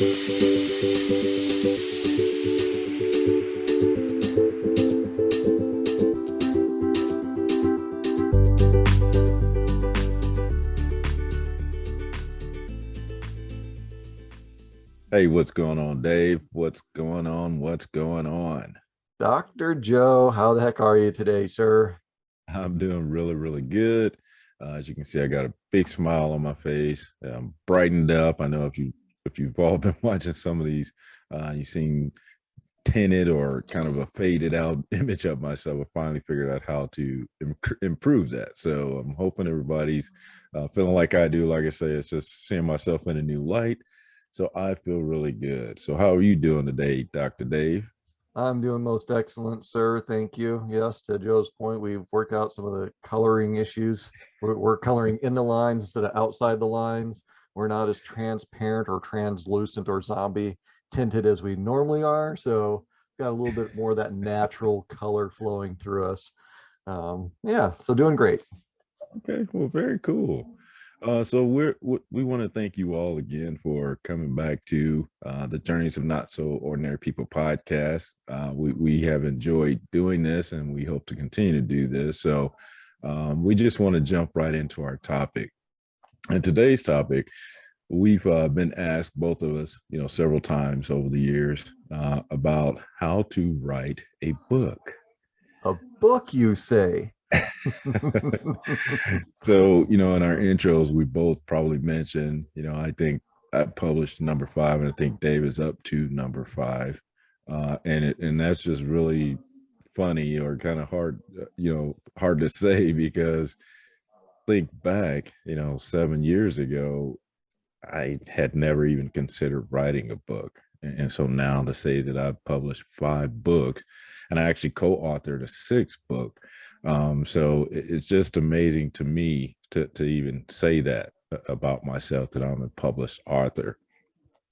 Hey, what's going on, Dave? What's going on? What's going on? Dr. Joe, how the heck are you today, sir? I'm doing really, really good. As you can see, I got a big smile on my face. I'm brightened up. I know if you've all been watching some of these, you've seen tinted or kind of a faded out image of myself. I finally figured out how to improve that. So I'm hoping everybody's feeling like I do. Like I say, it's just seeing myself in a new light. So I feel really good. So how are you doing today, Dr. Dave? I'm doing most excellent, sir. Thank you. Yes, to Joe's point, we've worked out some of the coloring issues. We're coloring in the lines instead of outside the lines. We're not as transparent or translucent or zombie tinted as we normally are. So got a little bit more of that natural color flowing through us. Yeah, so doing great. Okay, well, very cool. So we want to thank you all again for coming back to the Journeys of Not So Ordinary People podcast. We have enjoyed doing this, and we hope to continue to do this. So we just want to jump right into our topic. And today's topic, we've been asked, both of us, several times over the years about how to write a book. A book, you say? So, in our intros, we both probably mentioned, I think I published number 5, and I think Dave is up to number 5. And that's just really funny or kind of hard, hard to say, because think back, 7 years ago, I had never even considered writing a book. And so now to say that I've published 5 books, and I actually co-authored a 6th book. So it's just amazing to me to even say that about myself, that I'm a published author.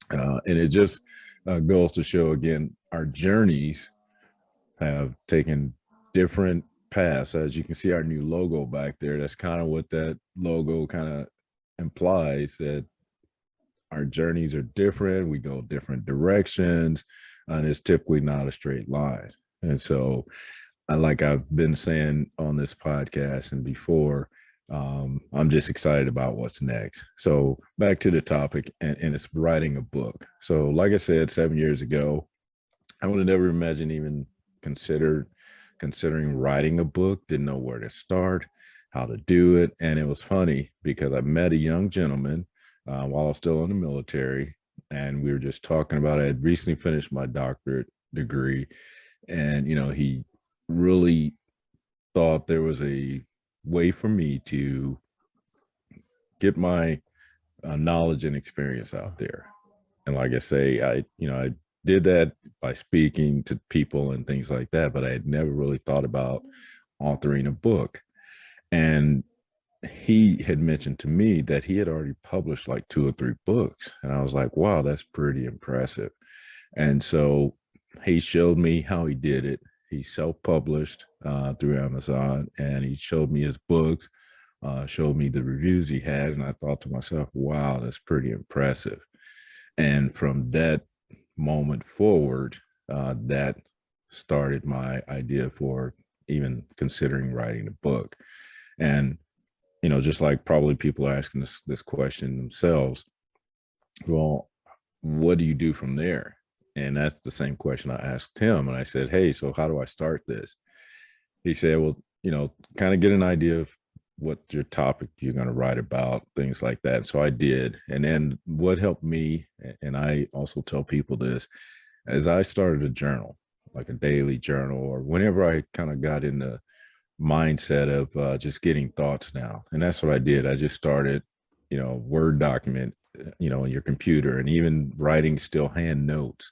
And it just goes to show, again, our journeys have taken different paths. As you can see, our new logo back there, that's kind of what that logo kind of implies, that our journeys are different. We go different directions, and it's typically not a straight line. And so, like I've been saying on this podcast and before, I'm just excited about what's next. So back to the topic, and it's writing a book. So like I said, 7 years ago, I would have never imagined, even considering writing a book. Didn't know where to start, how to do it. And it was funny because I met a young gentleman while I was still in the military, and we were just talking about it. I had recently finished my doctorate degree, and he really thought there was a way for me to get my knowledge and experience out there. And like I say, I did that by speaking to people and things like that, but I had never really thought about authoring a book. And he had mentioned to me that he had already published like 2 or 3 books. And I was like, wow, that's pretty impressive. And so he showed me how he did it. He self-published through Amazon, and he showed me his books, showed me the reviews he had. And I thought to myself, wow, that's pretty impressive. And from that moment forward, that started my idea for even considering writing a book. And just like probably people are asking this question themselves, well, what do you do from there? And that's the same question I asked him. And I said, hey, so how do I start this? He said, well, kind of get an idea of what your topic you're going to write about, things like that. So I did. And then what helped me, and I also tell people this, as I started a journal, like a daily journal, or whenever I kind of got in the mindset of just getting thoughts down. And that's what I did. I just started, Word document, on your computer, and even writing still hand notes.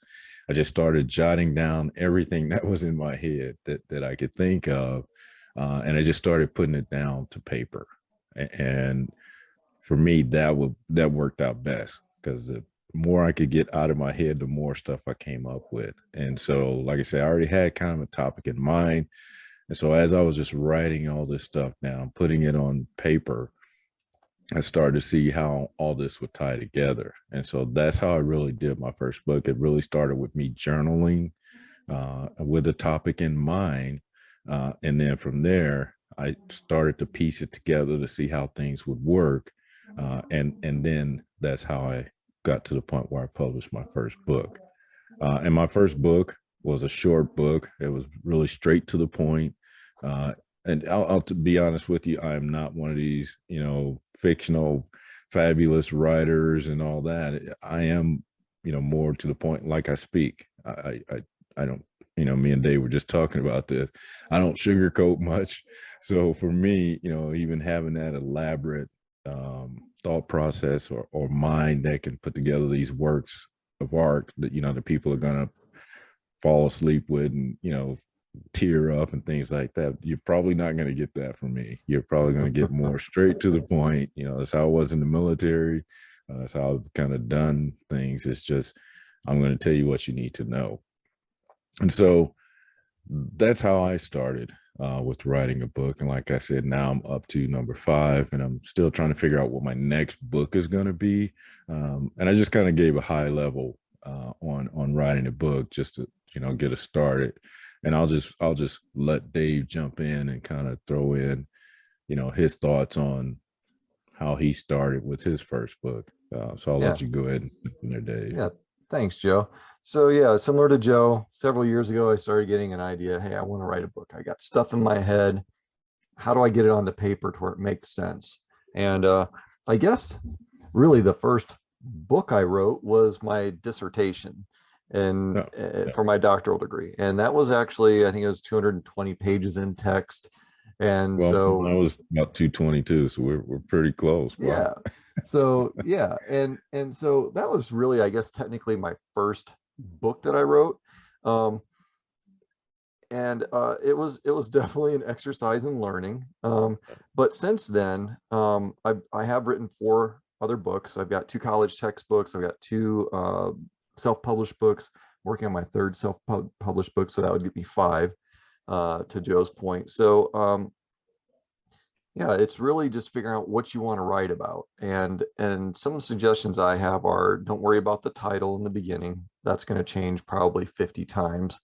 I just started jotting down everything that was in my head that I could think of. And I just started putting it down to paper. And for me, that worked out best, because the more I could get out of my head, the more stuff I came up with. And so, like I said, I already had kind of a topic in mind. And so as I was just writing all this stuff down, putting it on paper, I started to see how all this would tie together. And so that's how I really did my first book. It really started with me journaling with a topic in mind. And then from there, I started to piece it together to see how things would work. And then that's how I got to the point where I published my first book. And my first book was a short book. It was really straight to the point. And I'll to be honest with you, I am not one of these, fictional, fabulous writers and all that. I am, more to the point, like I speak. I don't, me and Dave were just talking about this. I don't sugarcoat much. So for me, even having that elaborate thought process or mind that can put together these works of art that, the people are going to fall asleep with and, tear up and things like that, you're probably not going to get that from me. You're probably going to get more straight to the point. That's how I was in the military. That's how I've kind of done things. It's just, I'm going to tell you what you need to know. And so that's how I started with writing a book. And like I said, now I'm up to number 5, and I'm still trying to figure out what my next book is going to be. And I just kind of gave a high level on writing a book just to, get us started. And I'll just let Dave jump in and kind of throw in, his thoughts on how he started with his first book. So I'll Yeah. let you go ahead and jump in there, Dave. Yeah. Thanks, Joe. So yeah, similar to Joe, several years ago, I started getting an idea. Hey, I want to write a book. I got stuff in my head. How do I get it onto paper to where it makes sense? And I guess really the first book I wrote was my dissertation and for my doctoral degree. And that was actually, I think it was 220 pages in text. And Well, so I was about 222, so we're pretty close. Wow. yeah. So yeah, and so that was really, I guess, technically my first book that I wrote. And it was definitely an exercise in learning. But since then, I have written 4 other books. I've got 2 college textbooks. I've got 2 self-published books. Working on my 3rd self-published book, so that would give me 5. To Joe's point, so yeah, it's really just figuring out what you want to write about. And some suggestions I have are, don't worry about the title in the beginning. That's going to change probably 50 times.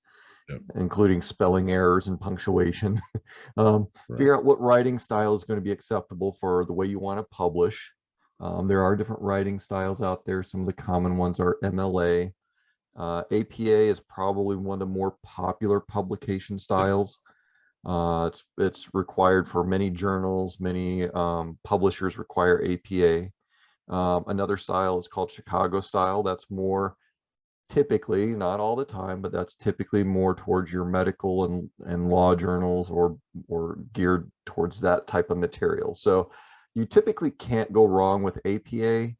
Yep. Including spelling errors and punctuation. Right. Figure out what writing style is going to be acceptable for the way you want to publish. There are different writing styles out there. Some of the common ones are MLA. APA is probably one of the more popular publication styles. It's required for many journals. Many publishers require APA. Another style is called Chicago style. That's more typically, not all the time, but that's typically more towards your medical and law journals or geared towards that type of material. So you typically can't go wrong with APA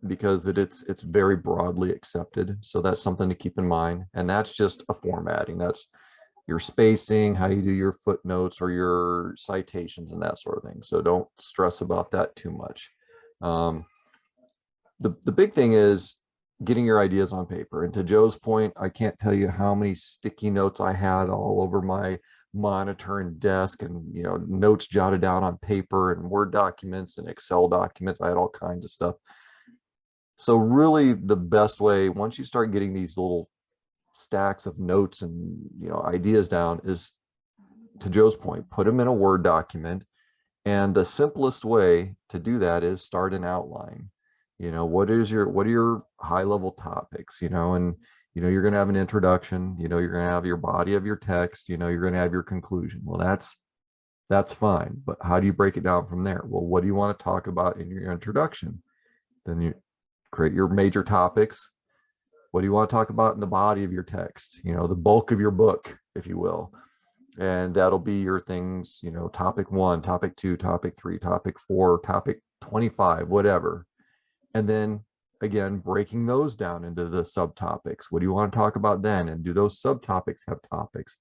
because it's very broadly accepted. So that's something to keep in mind. And that's just a formatting. That's your spacing, how you do your footnotes or your citations and that sort of thing. So don't stress about that too much. The big thing is getting your ideas on paper. And to Joe's point, I can't tell you how many sticky notes I had all over my monitor and desk, and notes jotted down on paper and Word documents and Excel documents. I had all kinds of stuff. So really the best way, once you start getting these little stacks of notes and ideas down, is, to Joe's point, put them in a Word document. And the simplest way to do that is start an outline. What are your high level topics, and you're going to have an introduction, you're going to have your body of your text, you're going to have your conclusion. Well, that's fine, but how do you break it down from there? Well, what do you want to talk about in your introduction? Then you create your major topics. What do you want to talk about in the body of your text, the bulk of your book, if you will? And that'll be your things, topic 1, topic 2, topic 3, topic 4, topic 25, whatever. And then again, breaking those down into the subtopics. What do you want to talk about then? And do those subtopics have topics?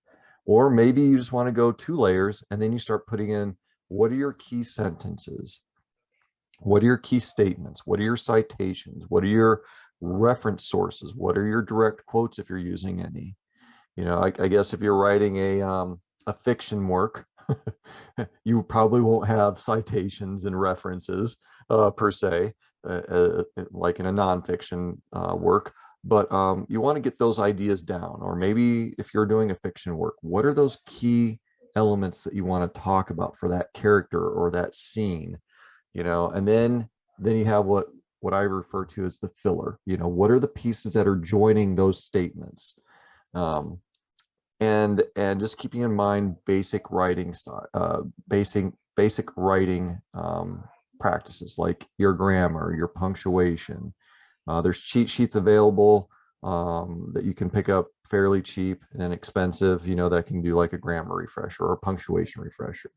Or maybe you just want to go 2 layers and then you start putting in, what are your key sentences? What are your key statements? What are your citations? What are your reference sources? What are your direct quotes if you're using any? I guess if you're writing a fiction work, You probably won't have citations and references per se, like in a nonfiction work, but you want to get those ideas down. Or maybe if you're doing a fiction work, what are those key elements that you want to talk about for that character or that scene, and then you have what I refer to as the filler. What are the pieces that are joining those statements? And just keeping in mind basic writing style, basic writing practices, like your grammar, your punctuation. There's cheat sheets available that you can pick up fairly cheap and inexpensive, that can do like a grammar refresher or a punctuation refresher.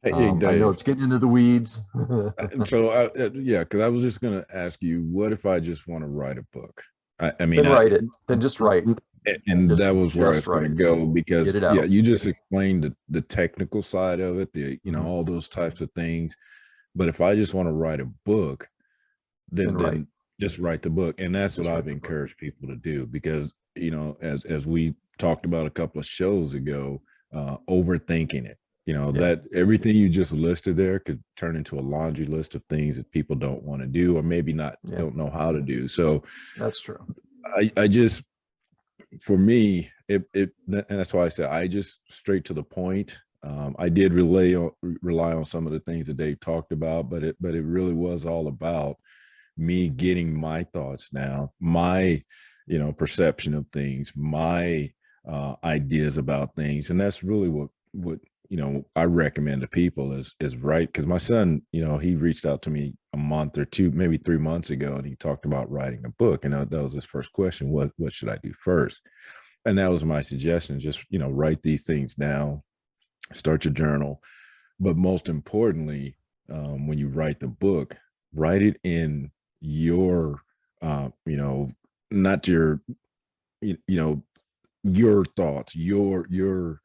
Hey, I know Dave. it's getting into the weeds. And so, yeah, because I was just going to ask you, what if I just want to write a book? I mean, Then write it. Then just write. and Just that was where I was just going to write. go Get because, it yeah, out. you just explained the technical side of it, Mhm. all those types of things. But if I just want to write a book, Then write. then just write the book, and that's what Just I've write the book. encouraged people to do because as we talked about a couple of shows ago, overthinking it. Yeah. That everything you just listed there could turn into a laundry list of things that people don't want to do or maybe not Yeah. don't know how to do. So That's true. I just for me and that's why I said I just straight to the point. I did rely on some of the things that Dave talked about, but it really was all about me getting my thoughts down, my perception of things, my ideas about things, and that's really what I recommend to people is right. Because my son, he reached out to me a month or two, maybe 3 months ago, and he talked about writing a book, and that was his first question: what should I do first? And that was my suggestion: just write these things down, start your journal, but most importantly, when you write the book, write it in your not your you know your thoughts, your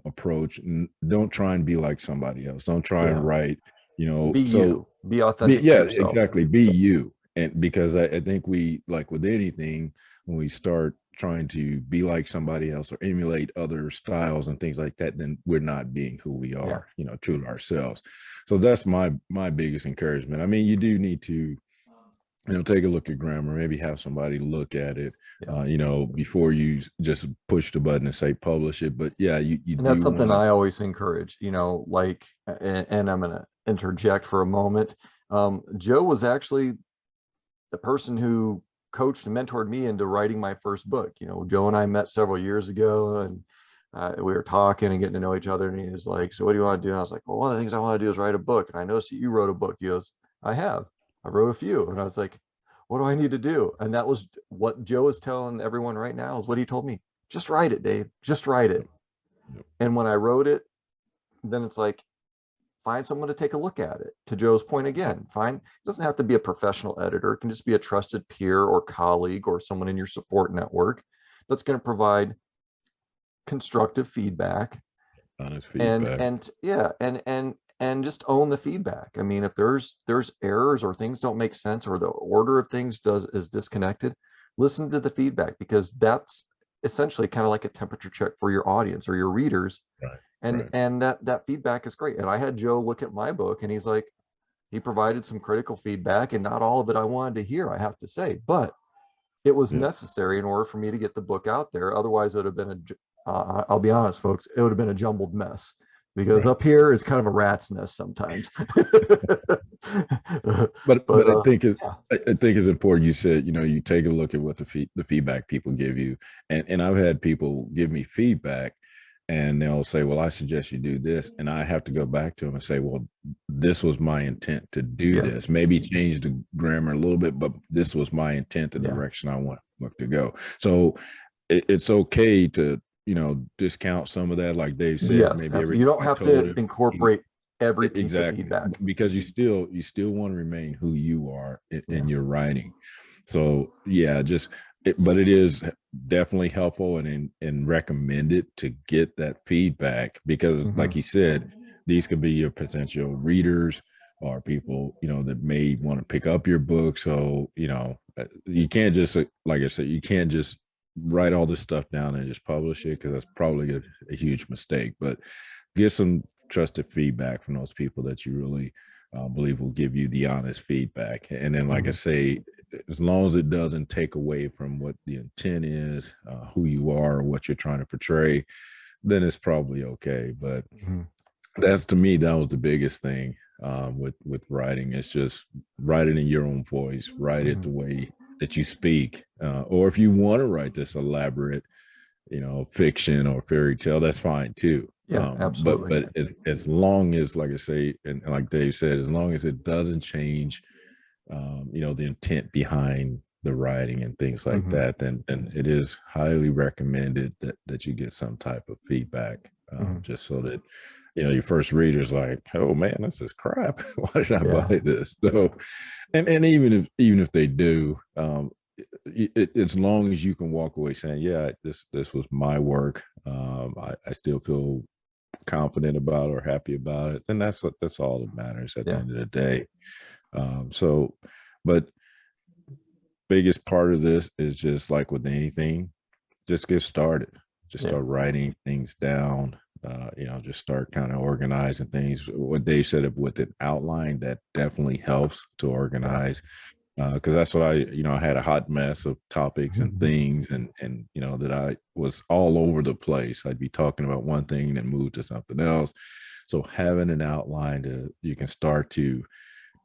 approach. Don't try and be like somebody else. Don't try and Yeah. write Be so you. Be authentic to yeah, yourself. exactly, be you. And because I think we, like with anything, when we start trying to be like somebody else or emulate other styles and things like that, then we're not being who we Yeah. are, true to ourselves. So that's my biggest encouragement. I mean, you do need to take a look at grammar, maybe have somebody look at it, Yeah. before you just push the button and say publish it. But yeah, you And that's do something want to. I always encourage, like, and I'm going to interject for a moment. Joe was actually the person who coached and mentored me into writing my first book. Joe and I met several years ago, and we were talking and getting to know each other. And he was like, "So what do you want to do?" And I was like, "Well, one of the things I want to do is write a book." And I noticed that you wrote a book. He goes, "I have. I wrote a few." And I was like, "What do I need to do?" And that was what Joe is telling everyone right now, is what he told me. Just write it, Dave. Just write it. And when I wrote it, then it's like, find someone to take a look at it. To Joe's point again, it doesn't have to be a professional editor. It can just be a trusted peer or colleague or someone in your support network that's going to provide constructive feedback. Honest and feedback. and yeah, and just own the feedback. I mean, if there's errors or things don't make sense or the order of things is disconnected, listen to the feedback, because that's essentially kind of like a temperature check for your audience or your readers. Right. and Right. and that feedback is great. And I had Joe look at my book, and he's like, he provided some critical feedback, and not all of it I wanted to hear, I have to say, but it was Yeah. necessary in order for me to get the book out there. Otherwise, it would have been I'll be honest, folks, it would have been a jumbled mess, because Right. up here is kind of a rat's nest sometimes. But But I think it yeah, I think it's important. You said, you take a look at what the feedback people give you, and I've had people give me feedback, and they'll say, "Well, I suggest you do this," and I have to go back to them and say, "Well, this was my intent to do yeah, this. Maybe change the grammar a little bit, but this was my intent, the yeah, direction I want the book to go." So it's okay to discount some of that, like Dave said. yes, Maybe every you don't time I have told to him. incorporate every piece of Exactly, feedback. because you still want to remain who you are in Yeah. your writing. So yeah, but it is definitely helpful and recommended to get that feedback, because like Hmm. he said, these could be your potential readers or people that may want to pick up your book. So you can't just, like I said, you can't just write all this stuff down and just publish it, because that's probably a huge mistake. But get some trusted feedback from those people that you really believe will give you the honest feedback. And then, like I Mhm. say, as long as it doesn't take away from what the intent is, who you are, or what you're trying to portray, then it's probably okay. But Mhm. that's, to me, that was the biggest thing with writing. It's just write it in your own voice, write it the Mhm. way that you speak. Or if you want to write this elaborate, fiction or fairy tale, that's fine too. Yeah, absolutely. But as long as, like I say, and like Dave said, as long as it doesn't change, the intent behind the writing and things like Mhm. that, then it is highly recommended that you get some type of feedback, Mhm. just so that your first reader's like, oh man, this is crap. Why did I buy Yeah. this? So, and even if they do, as long as you can walk away saying, yeah, this was my work, I still feel confident about or happy about it, then that's all that matters at the Yeah. end of the day. So, but biggest part of this is just like with anything, just get started. Just Yeah. start writing things down. Just start kind of organizing things. What Dave said, with an outline, that definitely helps to Yeah. organize, because that's what I had a hot mess of topics and Mhm. things, and that I was all over the place. I'd be talking about one thing and then move to something else. So having an outline, you can start to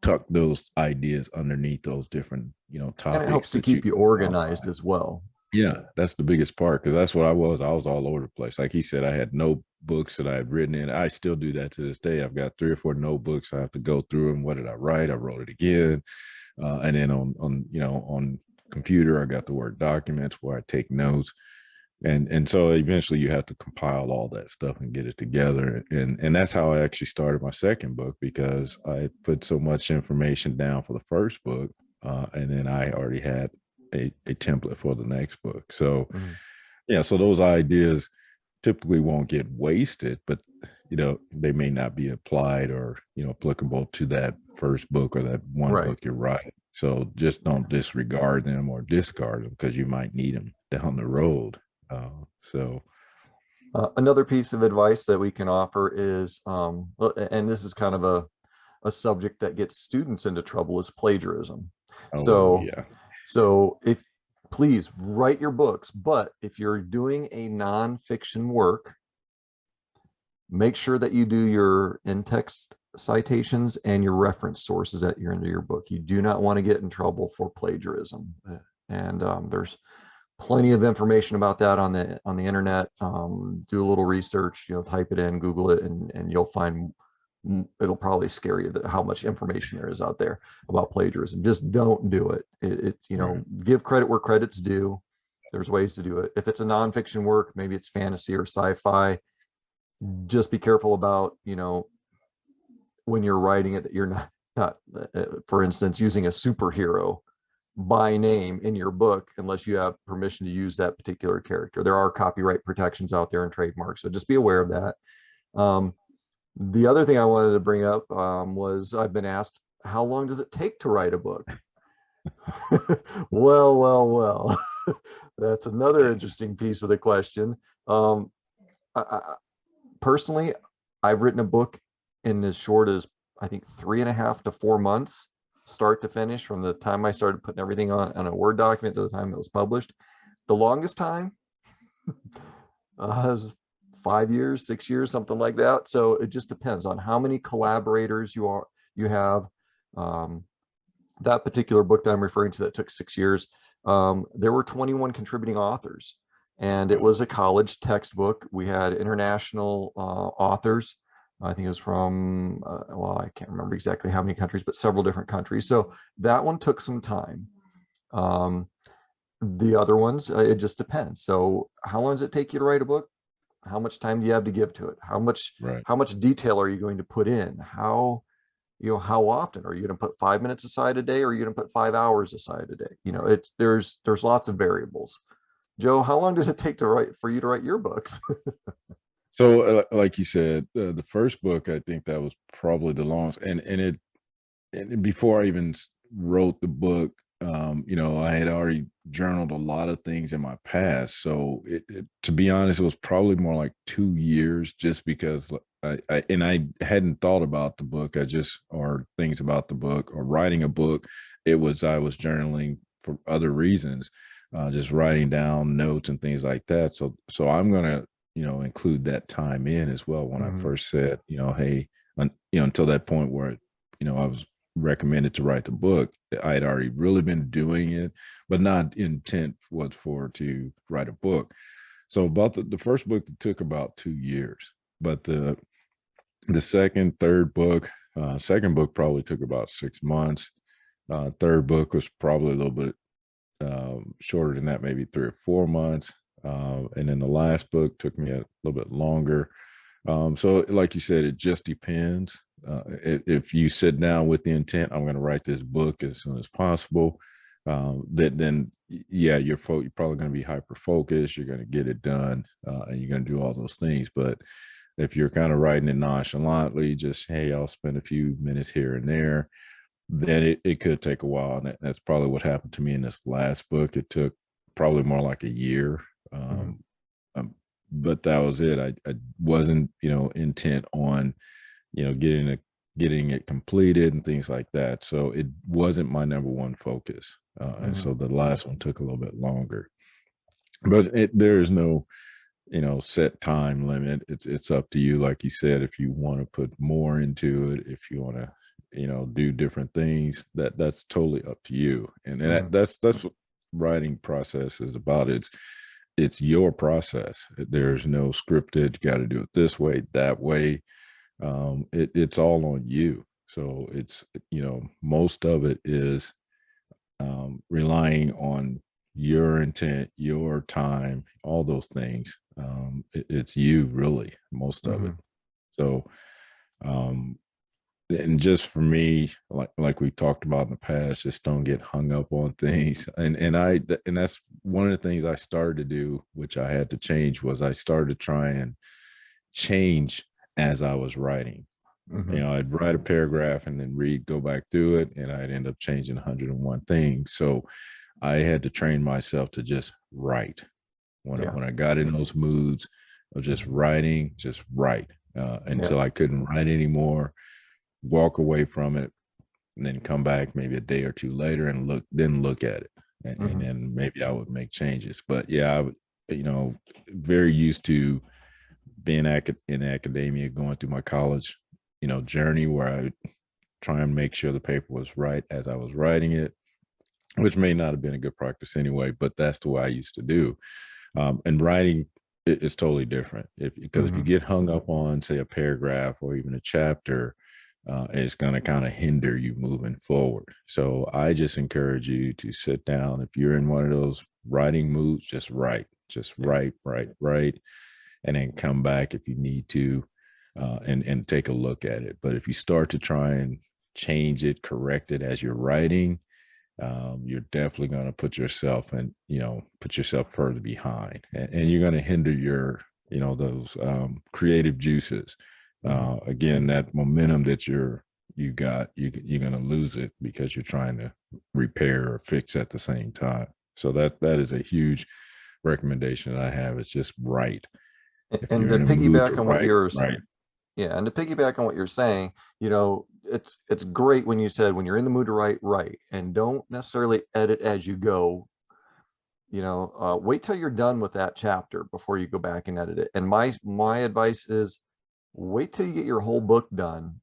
tuck those ideas underneath those different And it helps topics to that you keep you outline. organized as well. Yeah, that's the biggest part, because that's what I was all over the place. Like he said, I had notebooks that I had written in. I still do that to this day. I've got 3 or 4 notebooks. I have to go through them. What did I write? I wrote it again. And then on computer, I got the Word documents where I take notes. And so eventually you have to compile all that stuff and get it together. And that's how I actually started my second book, because I had put so much information down for the first book, and then I already had a template for the next book. So Mhm. yeah, so those ideas typically won't get wasted, but they may not be applied or applicable to that first book or that one Right. book you're writing. So just don't disregard them or discard them, because you might need them down the road. So Another piece of advice that we can offer is, and this is kind of a subject that gets students into trouble, is plagiarism. oh So, yeah. so if please write your books, but if you're doing a nonfiction work, make sure that you do your in-text citations and your reference sources at your end of your book. You do not want to get in trouble for plagiarism. And there's plenty of information about that on the internet. Do a little research, type it in, Google it, and you'll find it'll probably scare you how much information there is out there about plagiarism. Just don't do it. It's Right. give credit where credit's due. There's ways to do it. If it's a nonfiction work, maybe it's fantasy or sci-fi, just be careful about when you're writing it that you're not for instance, using a superhero by name in your book unless you have permission to use that particular character. There are copyright protections out there and trademarks, so just be aware of that. The other thing I wanted to bring up was, I've been asked, how long does it take to write a book? Well, that's another interesting piece of the question. um, Personally, I've written a book in as short as, I think, 3.5 to 4 months, start to finish, from the time I started putting everything on a Word document to the time it was published. The longest time is 5 years, 6 years, something like that. So it just depends on how many collaborators you have. Um, that particular book that I'm referring to that took 6 years, there were 21 contributing authors, and it Wow. was a college textbook. We had international authors. I think it was from, well, I can't remember exactly how many countries, but several different countries. So that one took some time. Um, the other ones, it just depends. So how long does it take you to write a book? How much time do you have to give to it? Right. How much detail are you going to put in? How often are you going to put 5 minutes aside a day, or are you going to put 5 hours aside a day? It's there's lots of variables. Joe, how long does it take for you to write your books? So like you said, the first book, I think that was probably the longest, and before I even wrote the book, I had already journaled a lot of things in my past. So to be honest, it was probably more like 2 years, just because I hadn't thought about the book. Or things about the book or writing a book. I was journaling for other reasons, just writing down notes and things like that. So I'm going to, include that time in as well. When I Hmm. first said, hey, until that point where, I was recommended to write the book, I had already really been doing it, but not intent was for to write a book. So about the first book, it took about 2 years, but the second, third book, second book probably took about 6 months. Third book was probably a little bit shorter than that, maybe 3 or 4 months. And then the last book took me a little bit longer. So like you said, it just depends. If you sit down with the intent, I'm going to write this book as soon as possible, then yeah, you're probably going to be hyper focused. You're going to get it done, and you're going to do all those things. But if you're kind of writing it nonchalantly, just, hey, I'll spend a few minutes here and there, then it could take a while. And that's probably what happened to me in this last book. It took probably more like a year. Hmm. Um, but that was it. I wasn't, intent on, getting it completed and things like that. So it wasn't my number one focus. And Hmm. so the last one took a little bit longer. But there is no, set time limit. It's up to you. Like you said, if you want to put more into it, if you want to, do different things, that's totally up to you. And Hmm. that's what writing process is about. It's your process. There's no scripted, you got to do it this way, that way. It's all on you. So it's, most of it is relying on your intent, your time, all those things. It's you, really, most of it. Hmm. So, um, and just for me, like we talked about in the past, just don't get hung up on things. And that's one of the things I started to do, which I had to change, was I started to try and change as I was writing. Hmm. I'd write a paragraph and then go back through it, and I'd end up changing 101 things. So I had to train myself to just write. Yeah. When I got in those moods of just writing, just write, Yeah. until I couldn't write anymore, walk away from it, and then come back maybe a day or two later and look at it. And Hmm. then maybe I would make changes. But yeah, very used to being in academia, going through my college, journey, where I would try and make sure the paper was right as I was writing it, which may not have been a good practice anyway, but that's the way I used to do. And writing is totally different. Because if you Hmm. get hung up on, say, a paragraph or even a chapter, it's going to kind of hinder you moving forward. So I just encourage you to sit down. If you're in one of those writing moods, just write, Yeah. write, and then come back if you need to, and take a look at it. But if you start to try and change it, correct it as you're writing, you're definitely going to put yourself further behind, and you're going to hinder your, those creative juices. Hmm. Again, that momentum that you're going to lose it because you're trying to repair or fix at the same time. So that is a huge recommendation that I have. It's just write. If And you're to in a mood to piggyback on what write, you're write. Yeah, and to piggyback on what you're saying, it's great when you said when you're in the mood to write, write, and don't necessarily edit as you go. Wait till you're done with that chapter before you go back and edit it. And my advice is wait till you get your whole book done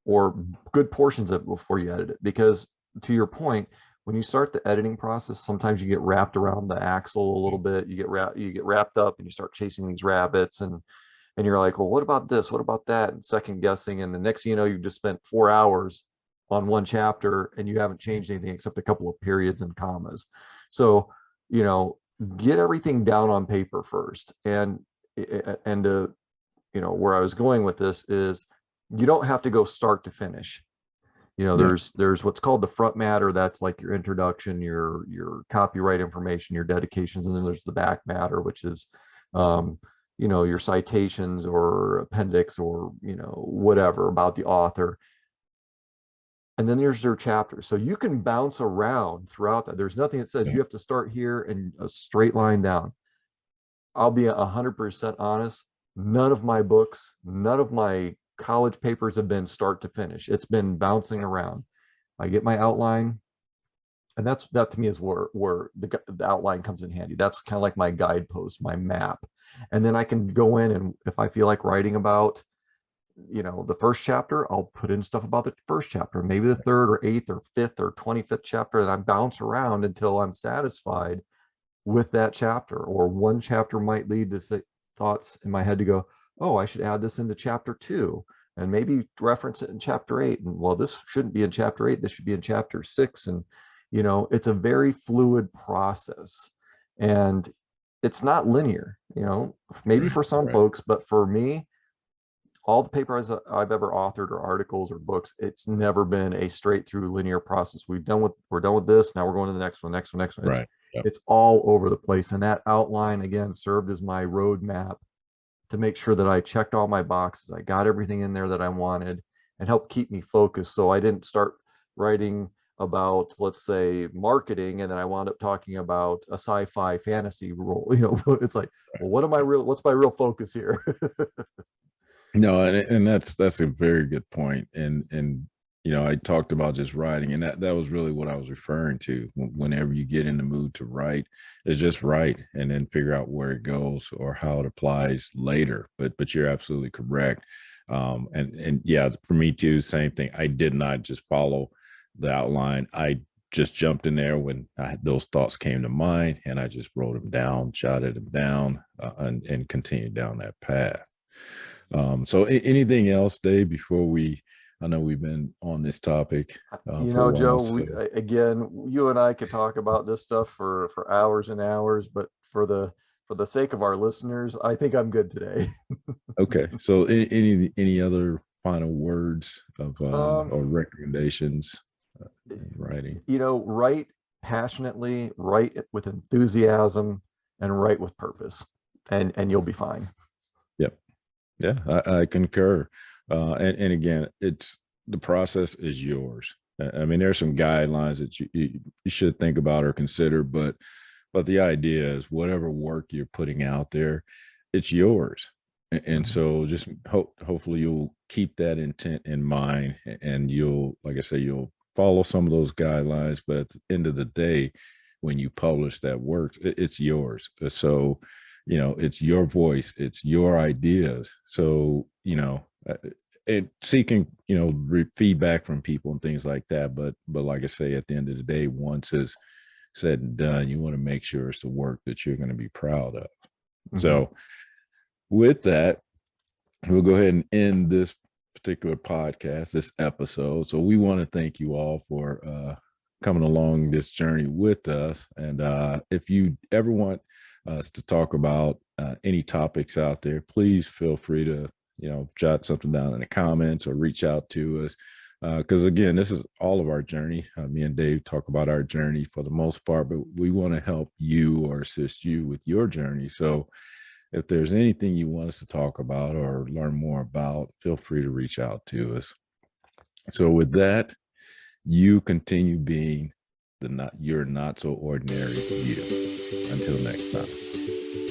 or good portions of it before you edit it. Because to your point, when you start the editing process, sometimes you get wrapped around the axle a little bit. You get wrapped up and you start chasing these rabbits and you're like, well, what about this? What about that? And second guessing. And the next thing you know, you've just spent 4 hours on one chapter and you haven't changed anything except a couple of periods and commas. So, you know, get everything down on paper first. And where I was going with this is you don't have to go start to finish. Yeah. There's what's called the front matter. That's like your introduction, your copyright information, your dedications, and then there's the back matter, which is um, your citations or appendix or whatever about the author. and then there's their chapter. So you can bounce around throughout that. There's nothing that says Yeah. you have to start here and a straight line down. I'll be 100% honest. None of my books, none of my college papers have been start to finish. It's been bouncing around. I get my outline, and that to me is where the outline comes in handy. That's kind of like my guidepost, my map. And then I can go in, and if I feel like writing about, the first chapter, I'll put in stuff about the first chapter, maybe the third or eighth or fifth or 25th chapter, and I bounce around until I'm satisfied with that chapter. Or one chapter might lead to thoughts in my head to go, oh, I should add this into chapter 2 and maybe reference it in chapter 8. And well, this shouldn't be in chapter 8, this should be in chapter 6. And it's a very fluid process, and it's not linear, maybe for some Right. folks, but for me, all the papers I've ever authored or articles or books, it's never been a straight through linear process. We're done with this. Now we're going to the next one, next one, next one. Right. Yep. It's all over the place. And that outline again served as my roadmap to make sure that I checked all my boxes. I got everything in there that I wanted, and helped keep me focused. So I didn't start writing about, let's say, marketing, and then I wound up talking about a sci-fi fantasy role. It's like, well, what's my real focus here? No, and that's a very good point. And I talked about just writing, and that was really what I was referring to. Whenever you get in the mood to write, is just write and then figure out where it goes or how it applies later. But you're absolutely correct. And yeah, for me too, same thing. I did not just follow the outline. I just jumped in there when those thoughts came to mind, and I just wrote them down, jotted them down, and continued down that path. So anything else, Dave, before I know we've been on this topic for a while. Joe, again, you and I could talk about this stuff for hours and hours, but for the sake of our listeners, I think I'm good today. Okay. So any other final words of or recommendations in writing? Write passionately, write with enthusiasm, and write with purpose, and you'll be fine. Yep. Yeah, I concur. And again, the process is yours. I mean, there's some guidelines that you should think about or consider, but the idea is whatever work you're putting out there, it's yours. And so just hopefully you'll keep that intent in mind, and you'll, like I say, you'll follow some of those guidelines, but at the end of the day, when you publish that work, it's yours. So, it's your voice, it's your ideas. So, and seeking, feedback from people and things like that. But like I say, at the end of the day, once it's said and done, you want to make sure it's the work that you're going to be proud of. So with that, we'll go ahead and end this particular podcast, this episode. So we want to thank you all for coming along this journey with us. And if you ever want us to talk about any topics out there, please feel free to, jot something down in the comments or reach out to us. Because again, this is all of our journey. Me and Dave talk about our journey for the most part, but we want to help you or assist you with your journey. So if there's anything you want us to talk about or learn more about, feel free to reach out to us. So with that, you continue being your not so ordinary you. Until next time.